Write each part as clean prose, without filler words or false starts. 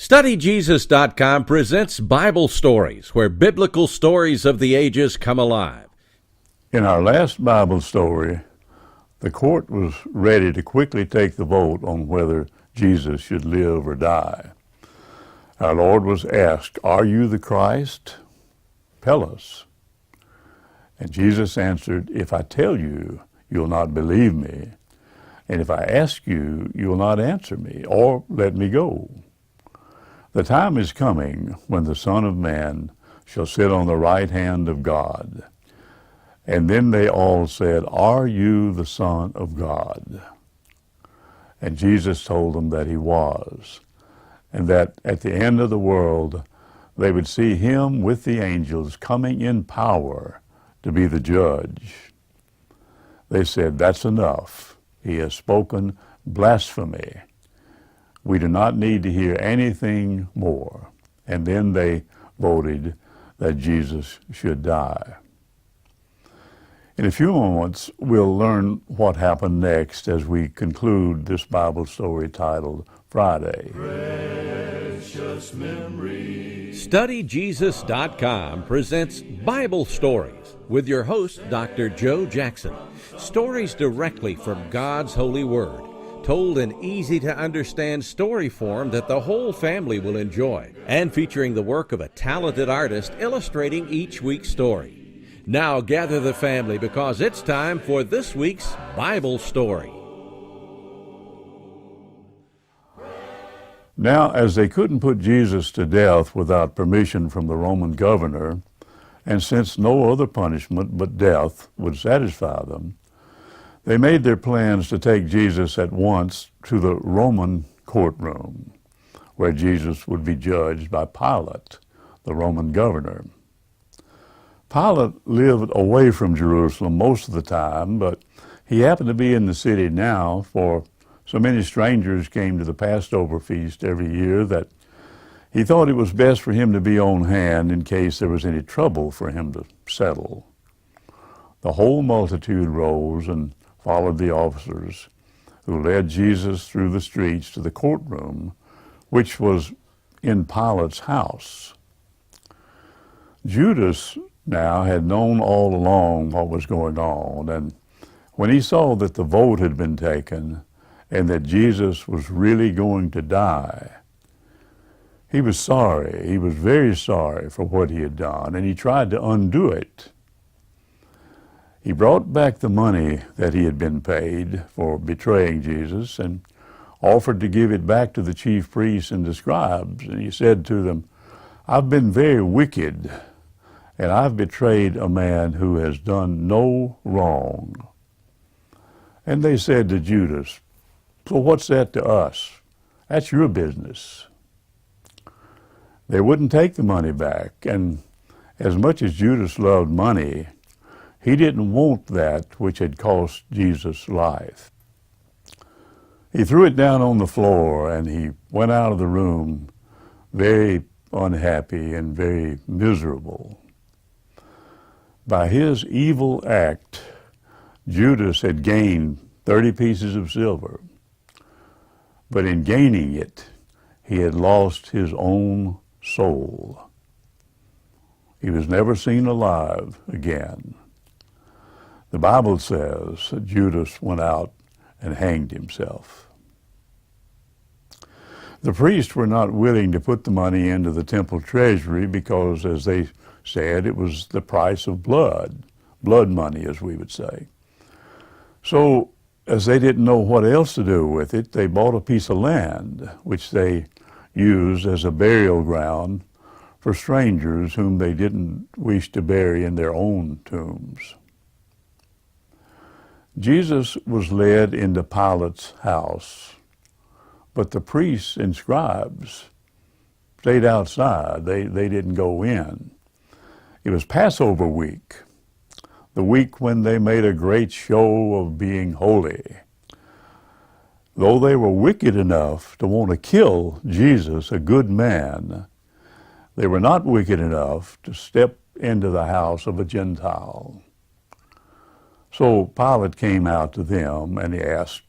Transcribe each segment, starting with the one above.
StudyJesus.com presents Bible Stories, where biblical stories of the ages come alive. In our last Bible story, the court was ready to quickly take the vote on whether Jesus should live or die. Our Lord was asked, "Are you the Christ? Tell us." And Jesus answered, "If I tell you, you'll not believe me. And if I ask you, you'll not answer me or let me go. The time is coming when the Son of Man shall sit on the right hand of God." And then they all said, "Are you the Son of God?" And Jesus told them that he was, and that at the end of the world they would see him with the angels coming in power to be the judge. They said, "That's enough. He has spoken blasphemy. We do not need to hear anything more." And then they voted that Jesus should die. In a few moments, we'll learn what happened next as we conclude this Bible story titled Friday. Precious memories. StudyJesus.com presents Bible Stories with your host, Dr. Joe Jackson. Stories directly from God's holy word, told in easy-to-understand story form that the whole family will enjoy, and featuring the work of a talented artist illustrating each week's story. Now gather the family because it's time for this week's Bible story. Now, as they couldn't put Jesus to death without permission from the Roman governor, and since no other punishment but death would satisfy them, they made their plans to take Jesus at once to the Roman courtroom, where Jesus would be judged by Pilate, the Roman governor. Pilate lived away from Jerusalem most of the time, but he happened to be in the city now, for so many strangers came to the Passover feast every year that he thought it was best for him to be on hand in case there was any trouble for him to settle. The whole multitude rose and followed the officers, who led Jesus through the streets to the courtroom, which was in Pilate's house. Judas now had known all along what was going on, and when he saw that the vote had been taken and that Jesus was really going to die, he was sorry. He was very sorry for what he had done, and he tried to undo it. He brought back the money that he had been paid for betraying Jesus and offered to give it back to the chief priests and the scribes, and he said to them, "I've been very wicked, and I've betrayed a man who has done no wrong." And they said to Judas, "So what's that to us? That's your business." They wouldn't take the money back, and as much as Judas loved money, he didn't want that which had cost Jesus' life. He threw it down on the floor, and he went out of the room very unhappy and very miserable. By his evil act, Judas had gained 30 pieces of silver, but in gaining it, he had lost his own soul. He was never seen alive again. The Bible says that Judas went out and hanged himself. The priests were not willing to put the money into the temple treasury because, as they said, it was the price of blood money, as we would say. So, as they didn't know what else to do with it, they bought a piece of land, which they used as a burial ground for strangers whom they didn't wish to bury in their own tombs. Jesus was led into Pilate's house, but the priests and scribes stayed outside. They didn't go in. It was Passover week, the week when they made a great show of being holy. Though they were wicked enough to want to kill Jesus, a good man, they were not wicked enough to step into the house of a Gentile. So Pilate came out to them and he asked,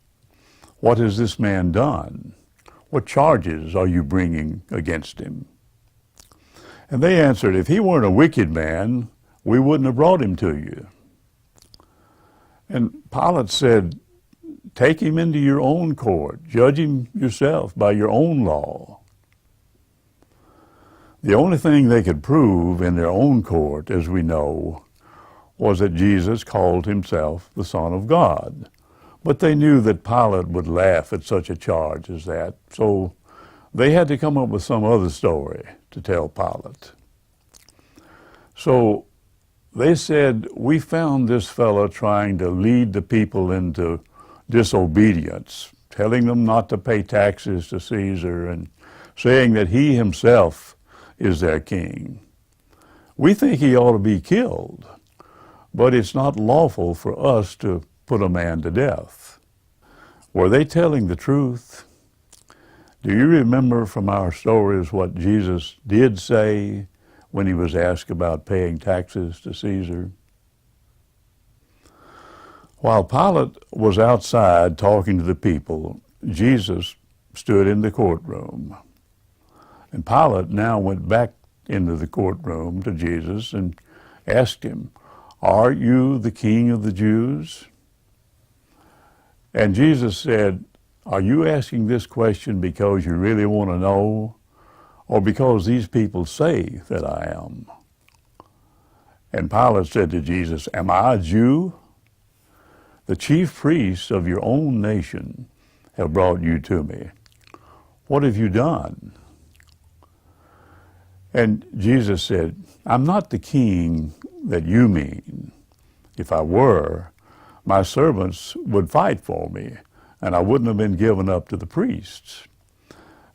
"What has this man done? What charges are you bringing against him? And they answered, if he weren't a wicked man, we wouldn't have brought him to you. And Pilate said, take him into your own court. Judge him yourself by your own law. The only thing they could prove in their own court, as we know, was that Jesus called himself the Son of God. But they knew that Pilate would laugh at such a charge as that, so they had to come up with some other story to tell Pilate. So they said, we found this fellow trying to lead the people into disobedience, telling them not to pay taxes to Caesar and saying that he himself is their king. We think he ought to be killed, but it's not lawful for us to put a man to death. Were they telling the truth? Do you remember from our stories what Jesus did say when he was asked about paying taxes to Caesar? While Pilate was outside talking to the people, Jesus stood in the courtroom. And Pilate now went back into the courtroom to Jesus and asked him, are you the king of the Jews? And Jesus said, are you asking this question because you really want to know, or because these people say that I am? And Pilate said to Jesus, am I a Jew? The chief priests of your own nation have brought you to me. What have you done? And Jesus said, I'm not the king that you mean. If I were, my servants would fight for me, and I wouldn't have been given up to the priests.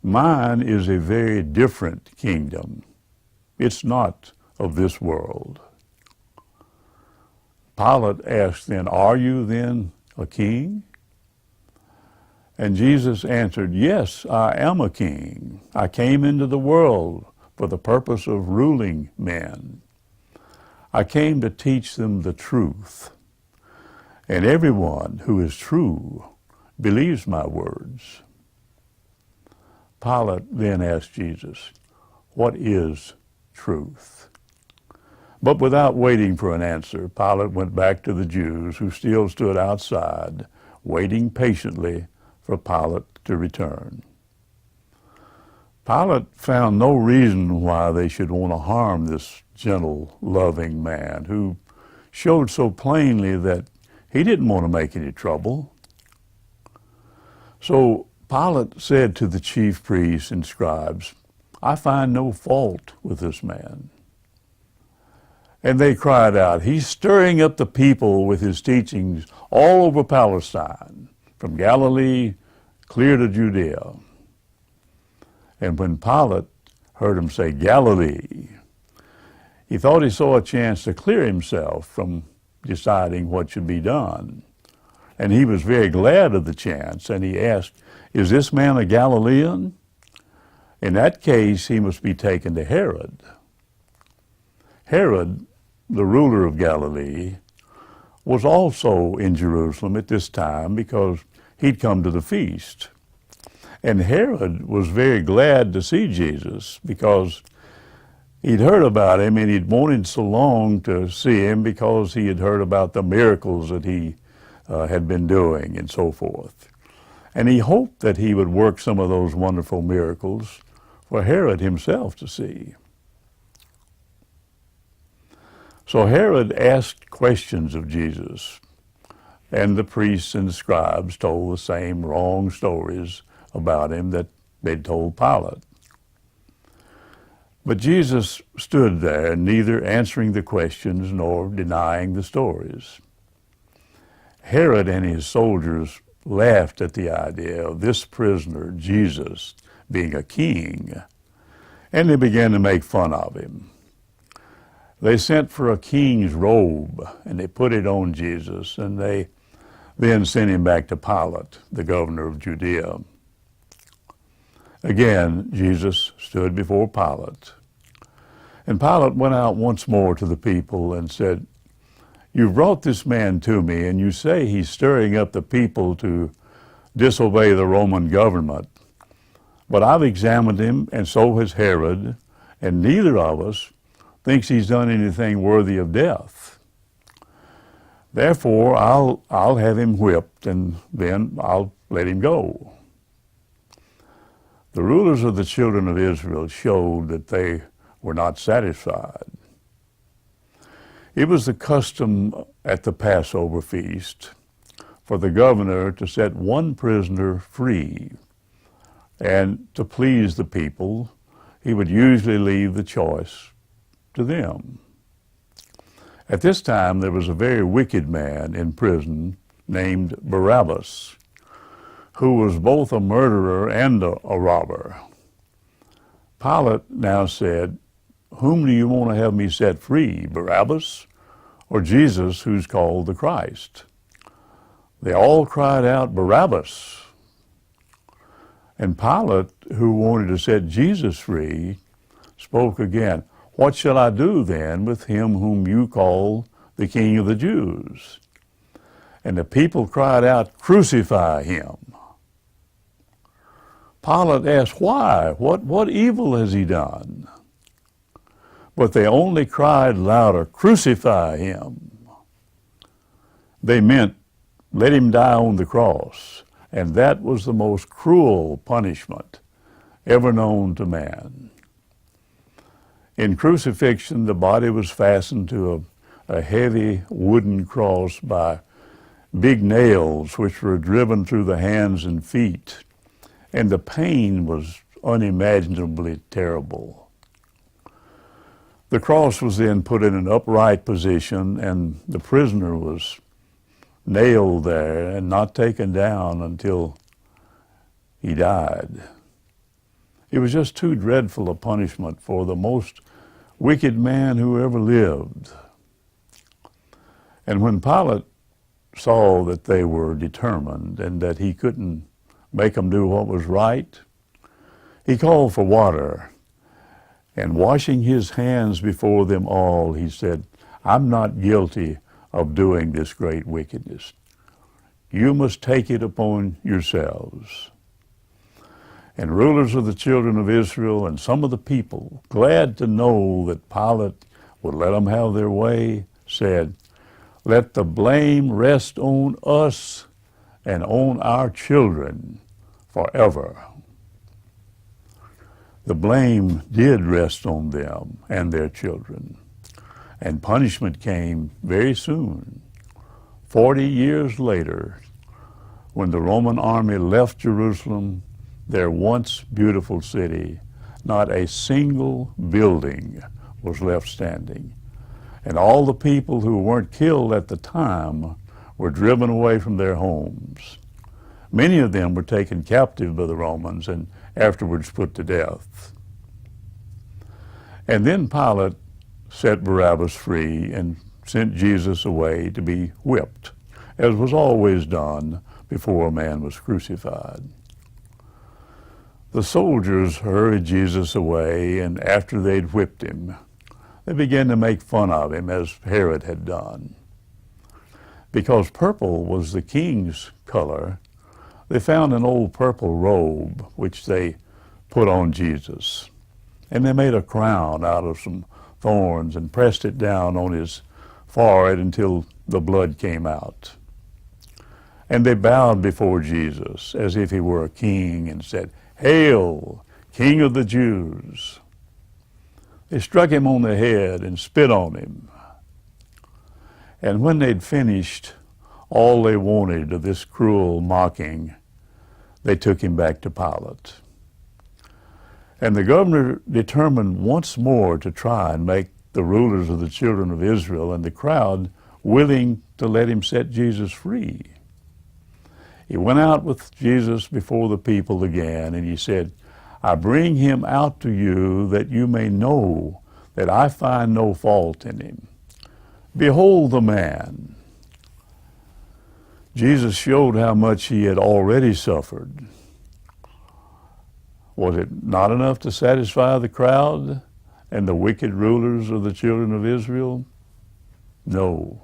Mine is a very different kingdom. It's not of this world. Pilate asked then, are you then a king? And Jesus answered, yes, I am a king. I came into the world for the purpose of ruling men. I came to teach them the truth. And everyone who is true believes my words. Pilate then asked Jesus, what is truth? But without waiting for an answer, Pilate went back to the Jews who still stood outside, waiting patiently for Pilate to return. Pilate found no reason why they should want to harm this gentle, loving man who showed so plainly that he didn't want to make any trouble. So Pilate said to the chief priests and scribes, I find no fault with this man. And they cried out, he's stirring up the people with his teachings all over Palestine, from Galilee clear to Judea. And when Pilate heard him say Galilee, he thought he saw a chance to clear himself from deciding what should be done. And he was very glad of the chance, and he asked, is this man a Galilean? In that case, he must be taken to Herod. Herod, the ruler of Galilee, was also in Jerusalem at this time because he'd come to the feast. And Herod was very glad to see Jesus because he'd heard about him and he'd wanted so long to see him because he had heard about the miracles that he had been doing and so forth. And he hoped that he would work some of those wonderful miracles for Herod himself to see. So Herod asked questions of Jesus, and the priests and the scribes told the same wrong stories about him that they'd told Pilate. But Jesus stood there, neither answering the questions nor denying the stories. Herod and his soldiers laughed at the idea of this prisoner, Jesus, being a king, and they began to make fun of him. They sent for a king's robe, and they put it on Jesus, and they then sent him back to Pilate, the governor of Judea. Again, Jesus stood before Pilate. And Pilate went out once more to the people and said, you've brought this man to me, and you say he's stirring up the people to disobey the Roman government. But I've examined him, and so has Herod, and neither of us thinks he's done anything worthy of death. Therefore, I'll have him whipped, and then I'll let him go." The rulers of the children of Israel showed that they were not satisfied. It was the custom at the Passover feast for the governor to set one prisoner free, and to please the people, he would usually leave the choice to them. At this time, there was a very wicked man in prison named Barabbas, who was both a murderer and a robber. Pilate now said, "Whom do you want to have me set free, Barabbas or Jesus, who's called the Christ?" They all cried out, "Barabbas." And Pilate, who wanted to set Jesus free, spoke again, "What shall I do then with him whom you call the King of the Jews?" And the people cried out, "Crucify him." Pilate asked, "Why? What evil has he done?" But they only cried louder, "Crucify him." They meant, let him die on the cross. And that was the most cruel punishment ever known to man. In crucifixion, the body was fastened to a heavy wooden cross by big nails which were driven through the hands and feet, and the pain was unimaginably terrible. The cross was then put in an upright position, and the prisoner was nailed there and not taken down until he died. It was just too dreadful a punishment for the most wicked man who ever lived. And when Pilate saw that they were determined and that he couldn't make them do what was right, he called for water, and washing his hands before them all, he said, "I'm not guilty of doing this great wickedness. You must take it upon yourselves." And rulers of the children of Israel and some of the people, glad to know that Pilate would let them have their way, said, "Let the blame rest on us and on our children forever." The blame did rest on them and their children. And punishment came very soon. 40 years later, when the Roman army left Jerusalem, their once beautiful city, not a single building was left standing. And all the people who weren't killed at the time were driven away from their homes. Many of them were taken captive by the Romans and afterwards put to death. And then Pilate set Barabbas free and sent Jesus away to be whipped, as was always done before a man was crucified. The soldiers hurried Jesus away, and after they'd whipped him, they began to make fun of him, as Herod had done. Because purple was the king's color, they found an old purple robe which they put on Jesus, and they made a crown out of some thorns and pressed it down on his forehead until the blood came out. And they bowed before Jesus as if he were a king and said, "Hail, King of the Jews." They struck him on the head and spit on him. And when they'd finished all they wanted of this cruel mocking, they took him back to Pilate. And the governor determined once more to try and make the rulers of the children of Israel and the crowd willing to let him set Jesus free. He went out with Jesus before the people again, and he said, "I bring him out to you that you may know that I find no fault in him. Behold the man." Jesus showed how much he had already suffered. Was it not enough to satisfy the crowd and the wicked rulers of the children of Israel? No,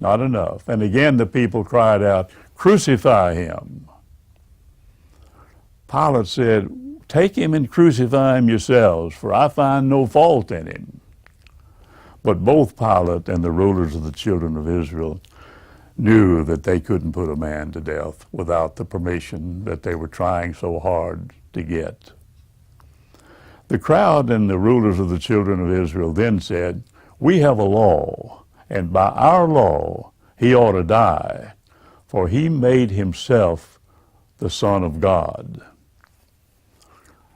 not enough. And again the people cried out, "Crucify him." Pilate said, "Take him and crucify him yourselves, for I find no fault in him." But both Pilate and the rulers of the children of Israel knew that they couldn't put a man to death without the permission that they were trying so hard to get. The crowd and the rulers of the children of Israel then said, "We have a law, and by our law he ought to die, for he made himself the Son of God."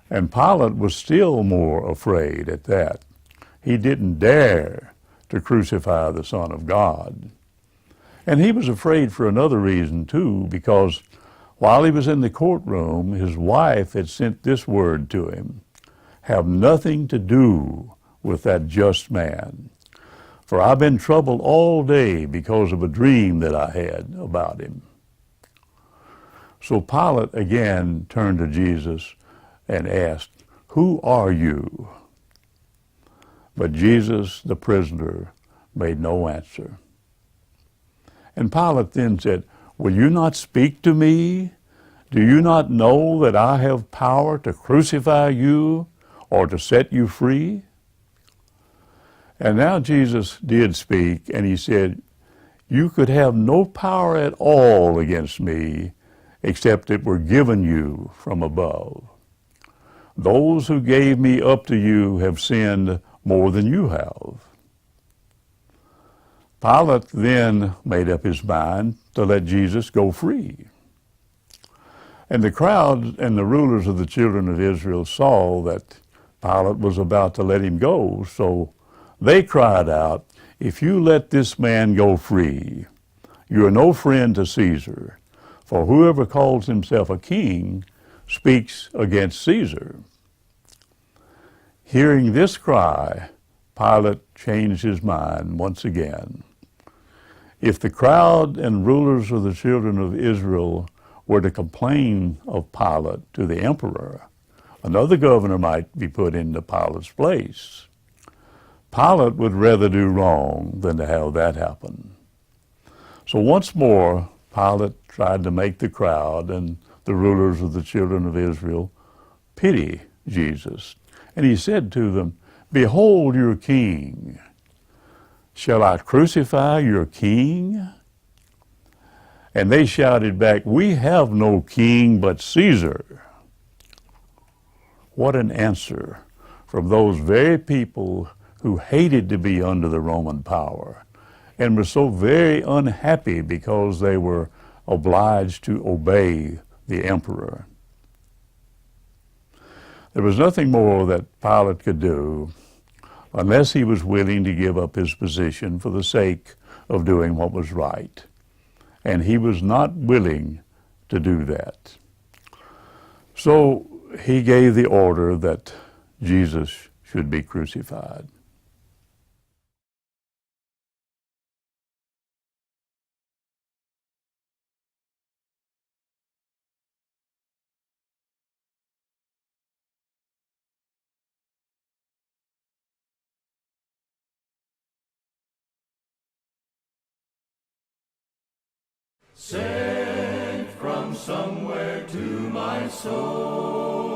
And Pilate was still more afraid at that. He didn't dare to crucify the Son of God. And he was afraid for another reason too, because while he was in the courtroom, his wife had sent this word to him: "Have nothing to do with that just man, for I've been troubled all day because of a dream that I had about him." So Pilate again turned to Jesus and asked, "Who are you?" But Jesus, the prisoner, made no answer. And Pilate then said, "Will you not speak to me? Do you not know that I have power to crucify you or to set you free?" And now Jesus did speak, and he said, "You could have no power at all against me except it were given you from above. Those who gave me up to you have sinned more than you have." Pilate then made up his mind to let Jesus go free. And the crowd and the rulers of the children of Israel saw that Pilate was about to let him go, so they cried out, "If you let this man go free, you are no friend to Caesar, for whoever calls himself a king speaks against Caesar." Hearing this cry, Pilate changed his mind once again. If the crowd and rulers of the children of Israel were to complain of Pilate to the emperor, another governor might be put into Pilate's place. Pilate would rather do wrong than to have that happen. So once more, Pilate tried to make the crowd and the rulers of the children of Israel pity Jesus. And he said to them, "Behold your king. Shall I crucify your king?" And they shouted back, "We have no king but Caesar." What an answer from those very people who hated to be under the Roman power and were so very unhappy because they were obliged to obey the emperor. There was nothing more that Pilate could do unless he was willing to give up his position for the sake of doing what was right. And he was not willing to do that. So he gave the order that Jesus should be crucified. Sent from somewhere to my soul.